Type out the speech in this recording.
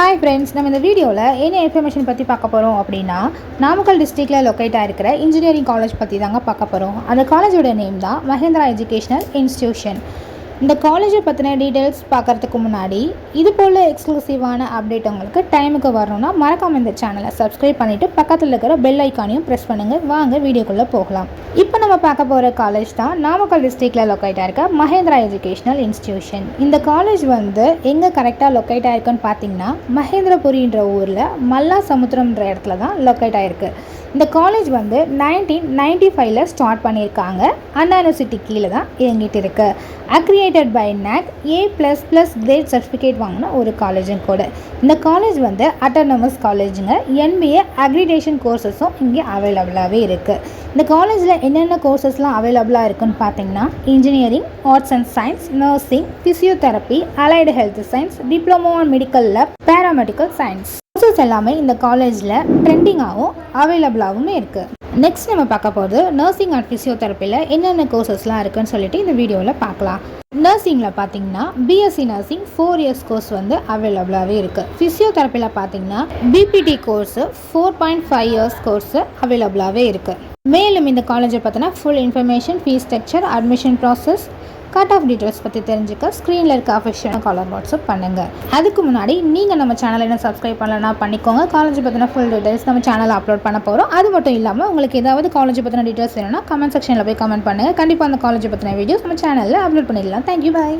Hi friends, நம்ம இந்த வீடியோவில் என்ன இன்ஃபர்மேஷன் பற்றி பார்க்க போகிறோம் அப்படின்னா, நாமக்கல் டிஸ்ட்ரிக்டில் லொக்கேட்டாக இருக்கிற இன்ஜினியரிங் காலேஜ் பற்றி தாங்க பார்க்க போகிறோம். அந்த காலேஜோட நேம் தான் மஹேந்திரா எஜுகேஷனல் இன்ஸ்டிடியூஷன். இந்த காலேஜை பற்றின டீட்டெயில்ஸ் பார்க்குறதுக்கு முன்னாடி இது போல் எக்ஸ்க்ளூசிவான அப்டேட் உங்களுக்கு டைமுக்கு வரணும்னா மறக்காமல் இந்த சேனலை சப்ஸ்கிரைப் பண்ணிவிட்டு பக்கத்தில் இருக்கிற பெல் ஐக்கானையும் ப்ரெஸ் பண்ணுங்கள். வாங்க வீடியோக்குள்ளே போகலாம். இப்போ நம்ம பார்க்க போகிற காலேஜ் தான் நாமக்கல் டிஸ்ட்ரிக்டில் லொக்கேட்டாக இருக்க மஹேந்திரா எஜுகேஷனல் இன்ஸ்டிடியூஷன். இந்த காலேஜ் எங்கே கரெக்டாக லொக்கேட் ஆகிருக்குன்னு பார்த்தீங்கன்னா, மகேந்திரபுரின்ற ஊரில் மல்லா சமுத்திரம்ன்ற இடத்துல தான் லொக்கேட் ஆகிருக்கு. இந்த காலேஜ் 1995 ஸ்டார்ட் பண்ணியிருக்காங்க. அண்ணா யூனிவர்சிட்டி கீழே தான் இயங்கிட்டு இருக்கு. Accredited by NAC A++ grade certificate வாங்கின ஒரு காலேஜும் கூட. இந்த காலேஜ் அட்டானமஸ் காலேஜுங்க. NBA அக்ரிடேஷன் கோர்சஸும் இங்கே அவைலபிளாகவே இருக்குது. இந்த காலேஜில் என்னென்ன கோர்சஸ்லாம் அவைலபிளாக இருக்குன்னு பார்த்தீங்கன்னா, engineering, arts and science, nursing, physiotherapy, allied health science, diploma and medical lab, paramedical science courses எல்லாமே இந்த காலேஜில் ட்ரெண்டிங்காகவும் அவைலபிளாகவும் இருக்குது. நெக்ஸ்ட் நம்ம பார்க்க போகிறது நர்சிங் அண்ட் ஃபிசியோதெரப்பியில் என்னென்ன கோர்சஸ்லாம் இருக்குன்னு சொல்லிட்டு இந்த வீடியோவில் பார்க்கலாம். நர்சிங்கில் பார்த்தீங்கன்னா பிஎஸ்சி நர்சிங் 4 இயர்ஸ் கோர்ஸ் அவைலபிளாகவே இருக்குது. ஃபிசியோதெரப்பியில் பார்த்தீங்கன்னா பிபிடி கோர்ஸு 4.5 இயர்ஸ் கோர்ஸு அவைலபிளாகவே இருக்குது. மேலும் இந்த காலேஜை பார்த்தீங்கன்னா full information, fees structure, admission process, cut off details பற்றி தெரிஞ்சுக்க ஸ்க்ரீனில் இருக்க அஃபிஷியலான காலர் வாட்ஸ்அப் பண்ணுங்கள். அதுக்கு முன்னாடி நீங்கள் நம்ம சேனலை என்ன சப்ஸ்கிரைப் பண்ணலன்னா பண்ணிக்கோங்க. காலேஜ் பற்றின ஃபுல் டீட்டெயில்ஸ் நம்ம சேனலில் அப்லோட் பண்ண போகிறோம். அது மட்டும் இல்லாமல் உங்களுக்கு ஏதாவது காலேஜ் பற்றின டீட்டெயில்ஸ் வேணும்னா கமெண்ட் செக்ஷனில் போய் கமெண்ட் பண்ணுங்கள். கண்டிப்பாக அந்த காலேஜ் பற்றின வீடியோஸ் நம்ம சேனலில் அப்லோட் பண்ணிடலாம். தேங்க்யூ, பாய்.